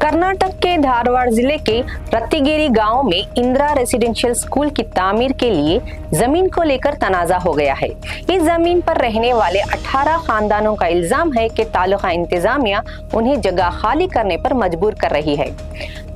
कर्नाटक के धारवाड़ जिले के रत्तीगेरी गांव में इंदिरा रेसिडेंशियल स्कूल की तामीर के लिए जमीन को लेकर तनाजा हो गया है। इस जमीन पर रहने वाले 18 खानदानों का इल्जाम है कि तालुका इंतजामिया उन्हें जगह खाली करने पर मजबूर कर रही है।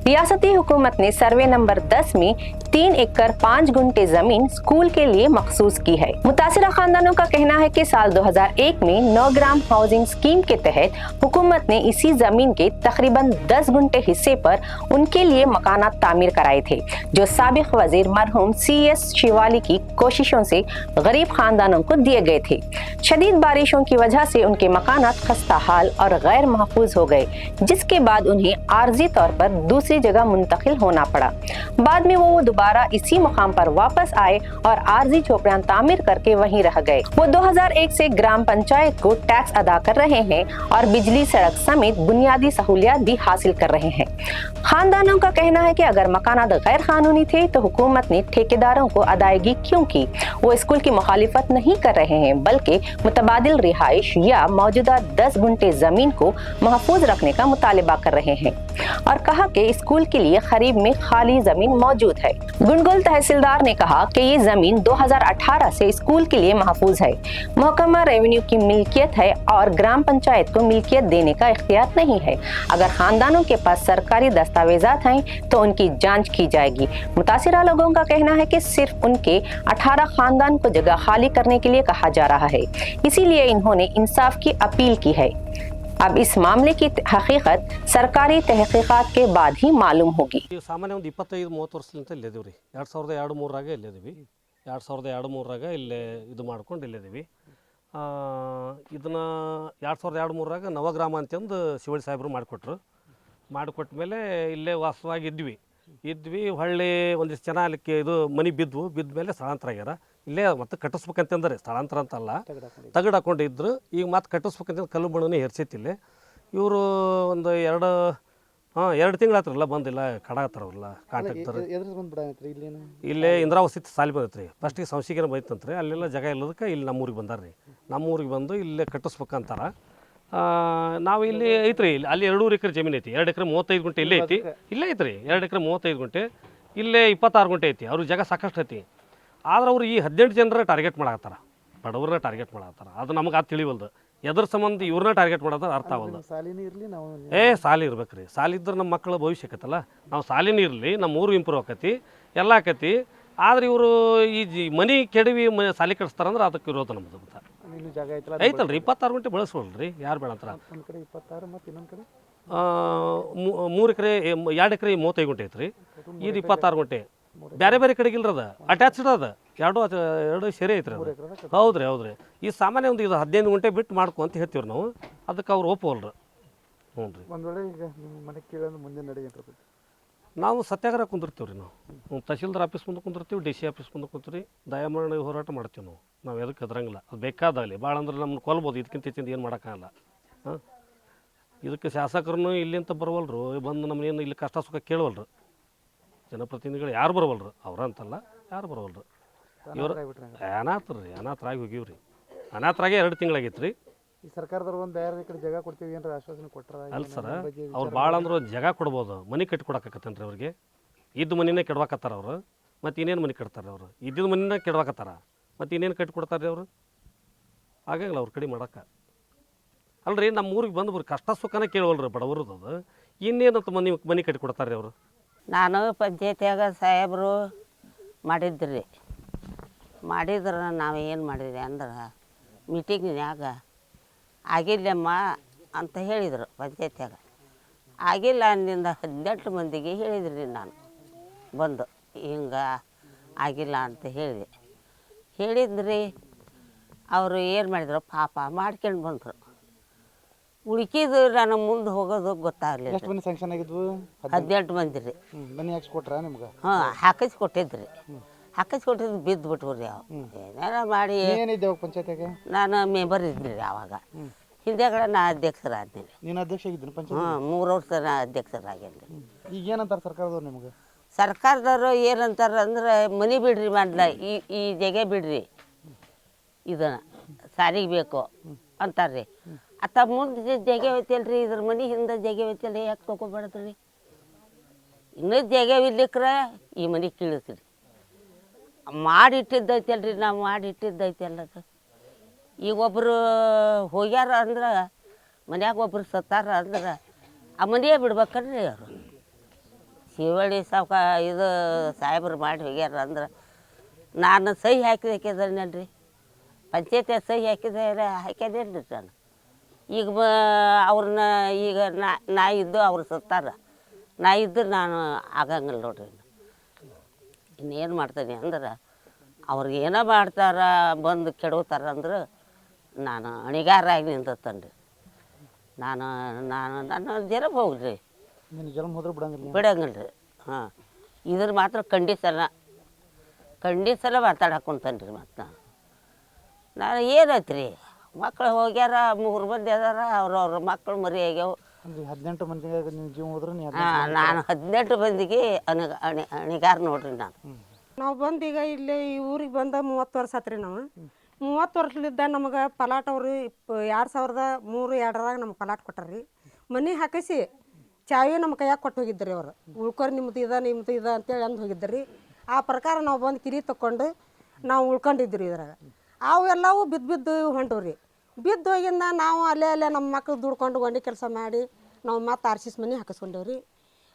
रियासती हुकूमत ने सर्वे नंबर 10 में 3 एकड़ 5 गुंठे जमीन स्कूल के लिए मखसूस की है। मुतासिरा खानदानों का कहना है कि साल 2001 में नवग्राम हाउसिंग स्कीम के तहत हुकूमत ने इसी जमीन के तकरीबन 10 गुंठे हिस्से पर उनके लिए मकानात तामीर कराए थे, जो साबिक वजीर मरहूम CS शिवाली की कोशिशों से गरीब खानदानों को दिए गए थे। शदीद बारिशों की वजह से उनके मकानात खस्ता हाल और गैर महफूज हो गए, जिसके बाद उन्हें आर्जी तौर पर दूसरी जगह मुंतकिल होना पड़ा। बाद में वो दोबारा इसी मुकाम पर वापस आए और आर्जी झोपड़ियां तामीर करके वहीं रह गए। वो 2001 से ग्राम पंचायत को टैक्स अदा कर रहे हैं और बिजली, सड़क समेत बुनियादी सहूलियात भी हासिल कर रहे हैं। खानदानों का कहना है कि अगर मकानात गैर कानूनी थे तो हुकूमत ने ठेकेदारों को अदायगी क्यों की। वो स्कूल की मुखालिफत नहीं कर रहे हैं, बल्कि मुतबादिल रिहाइश या मौजूदा 10 गुंठे जमीन को महफूज रखने का मुतालिबा कर रहे हैं और कहा कि स्कूल के लिए करीब में खाली जमीन मौजूद है। गुंडगोल तहसीलदार ने कहा कि ये जमीन 2018 से स्कूल के लिए महफूज है। महकमा रेवेन्यू की मिल्कियत है और ग्राम पंचायत को मिल्कियत देने का इख्तियार नहीं है। अगर खानदानों के पास सरकारी दस्तावेजात हैं तो उनकी जांच की जाएगी। मुतासिरा लोगों का कहना है कि सिर्फ उनके 18 खानदान को जगह खाली करने के लिए कहा जा रहा है, इसीलिए इन्होंने इंसाफ की अपील की है। अब इस मामले की हकीकत सरकारी तहकीकात के बाद ही मालूम होगी। ಸಾಮಾನ್ಯ ಒಂದು 25-30 ವರ್ಷದಿಂದ ಇಲ್ಲಿದ್ದೀವಿ ರೀ। 2002-3ರಾಗ ಇಲ್ಲಿದ್ದೀವಿ। 2002-3ರಾಗ ಇಲ್ಲೇ ಇದು ಮಾಡ್ಕೊಂಡು ಇಲ್ಲಿದ್ದೀವಿ। ಇದನ್ನು 2002-3ರಾಗ ನವಗ್ರಾಮ ಅಂತಂದು ಶಿವಳ್ಳಿ ಸಾಹೇಬರು ಮಾಡಿಕೊಟ್ಟ ಮೇಲೆ ಇಲ್ಲೇ ವಾಸವಾಗಿದ್ವಿ ಹೊಳ್ಳಿ ಒಂದಿಷ್ಟು ಜನ ಅಲ್ಲಿಕ್ಕೆ ಇದು ಮನೆ ಬಿದ್ದ ಮೇಲೆ ಸ್ಥಳಾಂತರ ಆಗ್ಯಾರ। ಇಲ್ಲೇ ಮತ್ತೆ ಕಟ್ಟಿಸ್ಬೇಕಂತಂದ್ರೆ ಸ್ಥಳಾಂತರ ಅಂತಲ್ಲ, ತಗಡು ಹಾಕೊಂಡಿದ್ರು। ಈಗ ಮತ್ತೆ ಕಟ್ಟಿಸ್ಬೇಕಂತ ಕಲ್ಲು ಬಣ್ಣನೇ ಹೆರ್ಸೈತಿಲ್ಲ ಇವರು ಒಂದು 2 ತಿಂಗಳಾತ್ರಲ್ಲ ಬಂದಿಲ್ಲ, ಕಡಾತಾರಲ್ಲ ಕಾಂಟ್ರಾಕ್ಟರ್ ಇಲ್ಲೇ ಇಂದಿರಾ ವಸತಿ ಸಾಲಿ ಬಂದೈತ್ರಿ। ಫಸ್ಟಿಗೆ ಸಂಸ್ಥೆಗೆ ಬಂದಿತ್ತಂತ್ರಿ, ಅಲ್ಲೆಲ್ಲ ಜಾಗ ಇಲ್ಲದಕ್ಕೆ ಇಲ್ಲಿ ನಮ್ಮೂರಿಗೆ ಬಂದಾರ್ರಿ। ನಮ್ಮೂರಿಗೆ ಬಂದು ಇಲ್ಲೇ ಕಟ್ಟಿಸ್ಬೇಕಂತಾರ। ನಾವು ಇಲ್ಲಿ ಐತ್ರಿ, ಅಲ್ಲಿ 2 ಎಕರೆ ಜಮೀನು ಐತಿ। 2 ಎಕರೆ 35 ಗುಂಟೆ ಇಲ್ಲೇ ಐತಿ, ಇಲ್ಲೇ ಐತ್ರಿ 2 ಎಕರೆ 35 ಗುಂಟೆ, ಇಲ್ಲೇ 26 ಗುಂಟೆ ಐತಿ। ಅವ್ರ ಜಾಗ ಸಾಕಷ್ಟು ಐತಿ, ಆದ್ರೆ ಅವ್ರು ಈ 18 ಜನರ ಟಾರ್ಗೆಟ್ ಮಾಡತ್ತಾರ, ಬಡವ್ರನ್ನ ಟಾರ್ಗೆಟ್ ಮಾಡತ್ತಾರ। ಅದು ನಮಗೆ ಅದು ತಿಳಿವಲ್ದು, ಎದ್ರ ಸಂಬಂಧ ಇವ್ರನ್ನ ಟಾರ್ಗೆಟ್ ಮಾಡೋದು ಅರ್ಥ ಆಗಲ್ದು। ಸಾಲಿ ಇರ್ಬೇಕ್ರಿ, ಸಾಲಿ ಇದ್ರೆ ನಮ್ಮ ಮಕ್ಕಳ ಭವಿಷ್ಯ ಆಕತ್ತಲ್ಲ। ನಾವು ಸಾಲಿನ ಇರಲಿ, ನಮ್ಮ ಊರು ಇಂಪ್ರೂವ್ ಆಕತಿ, ಎಲ್ಲ ಆಕತಿ। ಆದ್ರೆ ಇವರು ಈ ಮನೆ ಕೆಡವಿ ಸಾಲಿ ಕಟ್ಸ್ತಾರಂದ್ರೆ ಅದಕ್ಕೆ ವಿರೋಧ ನಮ್ದು ಐತಲ್ರಿ। 26 ಗುಂಟೆ ಬಳಸ್ಕೊಳ್ರಿ, ಯಾರು ಬೇಡಂತಾರ? 3 ಎಕರೆ 2 ಎಕರೆ 35 ಗುಂಟೆ ಐತ್ರಿ, ಇದು 26 ಗುಂಟೆ ಬೇರೆ ಕಡೆಗೆ ಇಲ್ರದ ಅಟ್ಯಾಚ್ಡ್ ಅದ, ಎರಡು ಸೇರಿ ಐತ್ರಿ ಅದು। ಹೌದ್ರಿ ಈ ಸಾಮಾನ್ಯ ಒಂದು ಇದು 15 ಗುಂಟೆ ಬಿಟ್ಟು ಮಾಡ್ಕೊ ಅಂತ ಹೇಳ್ತೀವಿ ನಾವು, ಅದಕ್ಕೆ ಅವ್ರು ಒಪ್ಪವಲ್ರಿ। ಹ್ಞೂ ರೀ, ನಾವು ಸತ್ಯಾಗ್ರಹ ಕುಂದಿರ್ತೀವಿ ರೀ। ನಾವು ತಹಶೀಲ್ದಾರ್ ಆಫೀಸ್ ಮುಂದೆ ಕುಂದಿರ್ತೀವಿ, DC ಆಫೀಸ್ ಮುಂದೆ ಕುಂತೀವಿ, ದಯಾಮರಣ ಹೋರಾಟ ಮಾಡ್ತೀವಿ ನಾವು ಎದಕ್ಕೆ ಹೆದರಂಗಿಲ್ಲ। ಅದು ಬೇಕಾದಾಗಲಿ ಭಾಳ ಅಂದ್ರೆ ನಮ್ಮನ್ನು ಕೊಲ್ಬೋದು, ಇದಕ್ಕಿಂತ ಹೆಚ್ಚಿಂದ ಏನು ಮಾಡೋಕ್ಕಾಗಲ್ಲ। ಇದಕ್ಕೆ ಶಾಸಕರನ್ನು ಇಲ್ಲಿಂತ ಬರವಲ್ರು, ಬಂದು ನಮ್ಮನ್ನೇನು ಇಲ್ಲಿ ಕಷ್ಟ ಸುಖ ಕೇಳವಲ್ರು, ಜನಪ್ರತಿನಿಧಿಗಳು ಯಾರು ಬರವಲ್ರು, ಅವ್ರಂತಲ್ಲ ಯಾರು ಬರವಲ್ರು। ಇವರು ಅನಾಥರಾಗಿ ಹೋಗಿವ್ರಿ, ಅನಾಥರಾಗಿ 2 ತಿಂಗಳಾಗೈತೆ ರೀ। ಈ ಸರ್ಕಾರದವ್ರು ಒಂದು ಬೇರೆ ಕಡೆ ಜಾಗ ಕೊಡ್ತೀವಿ ಏನಾರ ಆಶ್ವಾಸನೆ ಕೊಟ್ಟರ? ಅಲ್ಲ ಸರ್, ಅವ್ರು ಭಾಳ ಅಂದ್ರೆ ಜಾಗ ಕೊಡ್ಬೋದು, ಮನೆ ಕಟ್ಟಿ ಕೊಡಕತ್ತೇನ್ರಿ ಅವ್ರಿಗೆ? ಇದ್ದು ಮನೆನೇ ಕೆಡವಾಕತ್ತಾರ ಅವರು, ಮತ್ತು ಇನ್ನೇನು ಮನೆ ಕಟ್ತಾರೆ ಅವರು? ಇದ್ದಿದ್ದು ಮನೆನ ಕೆಡವಾಕತ್ತಾರ, ಮತ್ತು ಇನ್ನೇನು ಕಟ್ಟಿ ಕೊಡ್ತಾರೆ ಅವರು? ಆಗಂಗಿಲ್ಲ ಅವ್ರ ಕಡೆ ಮಾಡೋಕೆ। ಅಲ್ರಿ, ನಮ್ಮ ಊರಿಗೆ ಬಂದು ಕಷ್ಟ ಸುಖನೇ ಕೇಳವಲ್ರಿ ಬಡವ್ರದ್ದು, ಅದು ಇನ್ನೇನಂತ ಮನೆ ಕಟ್ಟಿ ಕೊಡ್ತಾರೆ ಅವರು? ನಾನು ಪಂಚಾಯತಿಯಾಗ ಸಾಹೇಬರು ಮಾಡಿದ್ರಿ, ನಾವು ಏನು ಮಾಡಿದ್ವಿ ಅಂದ್ರೆ ಮೀಟಿಂಗ್ನ್ಯಾಗ ಆಗಿಲ್ಲಮ್ಮ ಅಂತ ಹೇಳಿದರು ಪಂಚಾಯತಿಯಾಗ। ಆಗಿಲ್ಲ ಅಂದಿಂದ 18 ಮಂದಿಗೆ ಹೇಳಿದ್ರಿ ನಾನು ಬಂದು, ಹಿಂಗೆ ಆಗಿಲ್ಲ ಅಂತ ಹೇಳಿದ್ರಿ। ಅವರು ಏನು ಮಾಡಿದ್ರು, ಪಾಪ ಮಾಡ್ಕೊಂಡು ಬಂದರು। ಉಳ್ಕಿದು ನಾನು ಮುಂದೆ ಹೋಗೋದು ಗೊತ್ತಾಗಲಿಲ್ಲ। 18 ಮಂದಿ ರೀ। ಹಾಕಿಸ್ಕೊಟ್ಟಿದ್ರಿ, ಬಿದ್ದು ಬಿಟ್ರು ರೀ ಅವು ಏನಾರ ಮಾಡಿ। ನಾನು ಮೆಂಬರ್ ಇದ್ರಿ ಆವಾಗ, ಹಿಂದೆಗಡೆ ನಾ ಅಧ್ಯಕ್ಷರಾದ್ನಿ। 3 ವರ್ಷ ನಾ ಅಧ್ಯಕ್ಷರಾಗೇನಿ। ಈಗ ಏನಂತಾರೆ ಸರ್ಕಾರದವ್ರು ನಿಮ್ಗೆ? ಸರ್ಕಾರದವರು ಏನಂತಾರೆ ಅಂದ್ರೆ, ಮನೆ ಬಿಡ್ರಿ ಮಾಡ್ಲ, ಈ ಜಾಗ ಬಿಡ್ರಿ, ಇದನ್ನು ಸಾರಿಗೆ ಬೇಕು ಅಂತಾರೆ ರೀ। ಅತ್ತ ಮುಂದೆ ಜಗೆ ಐತಲ್ರಿ ಇದ್ರ ಮನೆ ಹಿಂದೆ ಜಗೆ ಐತಲ್ರಿ ಯಾಕೆ ತೊಗೊಬಾರ್ದ್ರಿ ಇನ್ನೂ ಜಗೆ ಇರ್ಲಿಕ್ರ ಈ ಮನೆ ಕೀಳಿಸ್ರಿ ಮಾಡಿಟ್ಟಿದ್ದೈತಲ್ರಿ ನಾವು ಮಾಡಿಟ್ಟಿದ್ದೈತಲ್ಲ ಈಗ ಒಬ್ಬರು ಹೋಗ್ಯಾರ ಅಂದ್ರೆ ಮನ್ಯಾಗ ಒಬ್ರು ಸತ್ತಾರ ಅಂದ್ರೆ ಆ ಮನೆಯೇ ಬಿಡ್ಬೇಕನ್ರಿ ಅವರು ಶಿವಳ್ಳಿ ಸಾವ್ಕ ಇದು ಸಾಹೇಬ್ರು ಮಾಡಿ ಹೋಗ್ಯಾರ ಅಂದ್ರೆ ನಾನು ಸಹಿ ಹಾಕಿದನಲ್ರಿ ಪಂಚಾಯತಿ ಸಹಿ ಹಾಕ್ಯದೇನ್ರಿ ನಾನು ಈಗ ಅವ್ರನ್ನ ಈಗ ನಾ ಇದ್ದು ಅವ್ರು ಸತ್ತಾರ ನಾ ಇದ್ದು ನಾನು ಆಗಂಗಿಲ್ಲ ನೋಡ್ರಿ ಇನ್ನೇನು ಮಾಡ್ತೀನಿ ಅಂದ್ರೆ ಅವ್ರಿಗೆ ಏನೋ ಮಾಡ್ತಾರ ಬಂದು ಕೆಡವ್ತಾರ ಅಂದ್ರೆ ನಾನು ಅಣಿಗಾರಾಗಿ ನಿಂತತ್ತನ್ರಿ ನಾನು ನನ್ನ ಜನ ಹೋಗ್ರಿ ನಿನ್ನ ಜನ್ಮ ಹೋದ್ರೆ ಬಿಡಂಗಿಲ್ಲ ಬಿಡಂಗಿಲ್ಲ ರೀ ಹಾಂ ಇದ್ರ ಮಾತ್ರ ಖಂಡಿಸಲ ಮಾತಾಡಕೊಂತನ್ರಿ ಮತ್ತು ನಾನು ಏನೈತ್ರಿ ಮಕ್ಳು ಹೋಗ್ಯಾರ 3 ಮಂದಿ ಅದಾರ ಅವ್ರವ್ರ ಮಕ್ಳು ಮರಿ ಆಗ್ಯಾವ ಅಂದ್ರೆ 18 ಮಂದಿಗೆ ನಿಮ್ಮ ಜೀವ ಹೋದ್ರೆ ನೀ ಹಾಂ ನಾನು 18 ಮಂದಿಗೆ ಅಣಿಗಾರ ನೋಡ್ರಿ ನಾವು ಬಂದು ಈಗ ಇಲ್ಲಿ ಈ ಊರಿಗೆ ಬಂದ 30 ವರ್ಷ ಆತ್ರಿ ನಾವು 30 ವರ್ಷಲಿದ್ದ ನಮಗೆ ಪಲಾಟ್ ಅವರು 2003-2ರಾಗ ನಮ್ಗೆ ಪಲಾಟ್ ಕೊಟ್ಟಾರ್ರಿ ಮನೆ ಹಾಕಿಸಿ ಚಾವಿ ನಮ್ಮ ಕೈಯಾಗ ಕೊಟ್ಟು ಹೋಗಿದ್ರಿ ಅವ್ರು ಉಳ್ಕೊರಿ ನಿಮ್ದು ಇದೆ ಅಂತೇಳಿ ಅಂದು ಹೋಗಿದ್ರಿ ಆ ಪ್ರಕಾರ ನಾವು ಬಂದು ಕಿರಿ ತಗೊಂಡು ನಾವು ಉಳ್ಕೊಂಡಿದ್ರಿ ಇದ್ರಾಗ ಅವೆಲ್ಲವೂ ಬಿದ್ದು ಹೊಂಟವ್ರಿ ಬಿದ್ದು ಹೋಗಿಂದ ನಾವು ಅಲ್ಲೇ ನಮ್ಮ ಮಕ್ಳು ದುಡ್ಕೊಂಡು ಗೊಂಡಿ ಕೆಲಸ ಮಾಡಿ ನಾವು ಮತ್ತೆ RCS ಮನೆ ಹಾಕಿಸ್ಕೊಂಡೇವ್ರಿ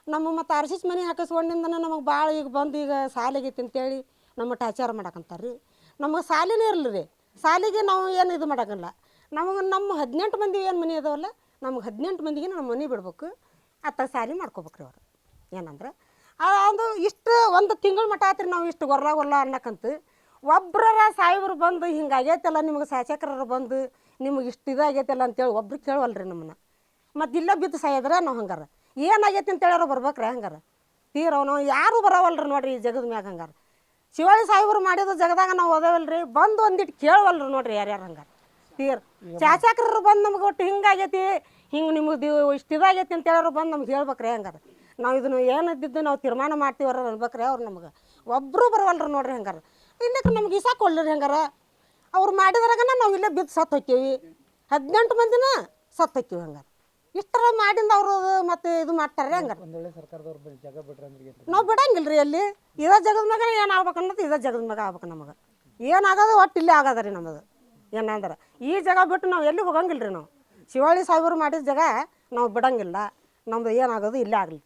ನಮ್ಮ ಮತ್ತು RCS ಮನೆ ಹಾಕಿಸ್ಕೊಂಡಿಂದನೇ ನಮಗೆ ಭಾಳ ಈಗ ಬಂದು ಈಗ ಸಾಲಿಗೈತಿ ಅಂತೇಳಿ ನಮ್ಮ ಟಾಚಾರ ಮಾಡಕ್ಕಂತಾರ್ರಿ ನಮಗೆ ಸಾಲಿನೇ ಇರಲಿ ರೀ ಸಾಲಿಗೆ ನಾವು ಏನು ಇದು ಮಾಡೋಕ್ಕಲ್ಲ ನಮಗೆ ನಮ್ಮ 18 ಮಂದಿ ಏನು ಮನೆ ಅದಾವಲ್ಲ ನಮ್ಗೆ 18 ಮಂದಿಗೆ ನಮ್ಮ ಮನೆ ಬಿಡ್ಬೇಕು ಅತ್ತ ಸಾಲಿ ಮಾಡ್ಕೋಬೇಕ್ರಿ ಅವ್ರು ಏನಂದ್ರೆ ಅದು ಇಷ್ಟು ಒಂದು ತಿಂಗಳು ಮಟ್ಟ ಆತ್ರಿ ನಾವು ಇಷ್ಟು ಗೊಲ್ಲ ಅನ್ನಕ್ಕಂತ ಒಬ್ಬರ ಸಾಯಿಬ್ರು ಬಂದು ಹಿಂಗೆ ಆಗೈತಲ್ಲ ನಿಮ್ಗೆ ಶಾಸಕರು ಬಂದು ನಿಮ್ಗೆ ಇಷ್ಟು ಇದಾಗೈತಲ್ಲ ಅಂತೇಳಿ ಒಬ್ರು ಕೇಳವಲ್ರಿ ನಮ್ಮನ್ನ ಮತ್ತು ಇಲ್ಲ ಬಿದ್ದು ಸಾಯಿದ್ರೆ ನಾವು ಹಂಗಾರ ಏನಾಗೈತಿ ಅಂತೇಳ್ಯಾರ ಬರ್ಬೇಕ್ರಿ ಹಂಗಾರ ತೀರವ್ ಯಾರು ಬರವಲ್ರಿ ನೋಡ್ರಿ ಈ ಜಗದ ಮ್ಯಾಗ ಹಂಗಾರ ಶಿವಾಳಿ ಸಾಯಿಬ್ರು ಮಾಡಿದ ಜಗದಾಗ ನಾವು ಓದವಲ್ರಿ ಬಂದು ಒಂದಿಟ್ಟು ಕೇಳವಲ್ರಿ ನೋಡ್ರಿ ಯಾರ್ಯಾರು ಹಂಗಾರ ಶಾಸಕರು ಬಂದು ನಮ್ಗೆ ಒಟ್ಟು ಹಿಂಗಾಗೈತಿ ಹಿಂಗೆ ನಿಮಗೆ ಇಷ್ಟು ಇದಾಗೈತಿ ಅಂತ ಹೇಳೋರು ಬಂದು ನಮ್ಗೆ ಹೇಳ್ಬೇಕ್ರಿ ಹಂಗಾರ ನಾವು ಇದನ್ನು ಏನಿದ್ದು ನಾವು ತೀರ್ಮಾನ ಮಾಡ್ತೀವ್ರ ಅನ್ಬೇಕ್ರಿ ಅವ್ರು ನಮ್ಗೆ ಒಬ್ಬರು ಬರವಲ್ರಿ ನೋಡ್ರಿ ಹಂಗಾರ ಇಲ್ಲಕ್ಕೆ ನಮ್ಗೆ ಇಸಾಕೊಳ್ರಿ ಹಂಗಾರ ಅವ್ರು ಮಾಡಿದ್ರಾಗನ ನಾವು ಇಲ್ಲೇ ಬಿದ್ದು ಸತ್ತು ಹೋಕ್ಕೀವಿ 18 ಮಂದಿನ ಸತ್ತು ಹೋಕ್ಕೀವಿ ಹಂಗಾರ ಇಷ್ಟರ ಮಾಡಿಂದ ಅವರು ಮತ್ತೆ ಇದು ಮಾಡ್ತಾರೆ ಹಂಗಾರ ಒಂದೊಳ್ಳೆ ಸರ್ಕಾರದವ್ರು ಜಾಗ ಬಿಡ್ರಿ ಅಂದ್ರೆ ನಾವು ಬಿಡಂಗಿಲ್ಲ ರೀ ಅಲ್ಲಿ ಇದೇ ಜಗದ ಮ್ಯಾಗ ಏನು ಆಗ್ಬೇಕು ಅನ್ನೋದು ಇದೇ ಜಗದ ಮ್ಯಾಗ ಆಗ್ಬೇಕು ನಮಗೆ ಏನಾಗೋದು ಒಟ್ಟು ಇಲ್ಲೇ ಆಗದ ರೀ ನಮ್ಮದು ಏನಂದ್ರೆ ಈ ಜಾಗ ಬಿಟ್ಟು ನಾವು ಎಲ್ಲಿ ಹೋಗಂಗಿಲ್ಲ ರೀ ನಾವು ಶಿವಾಳಿ ಸಾಹೇಬರು ಮಾಡಿದ ಜಾಗ ನಾವು ಬಿಡಂಗಿಲ್ಲ ನಮ್ದು ಏನಾಗೋದು ಇಲ್ಲೇ ಆಗಲಿ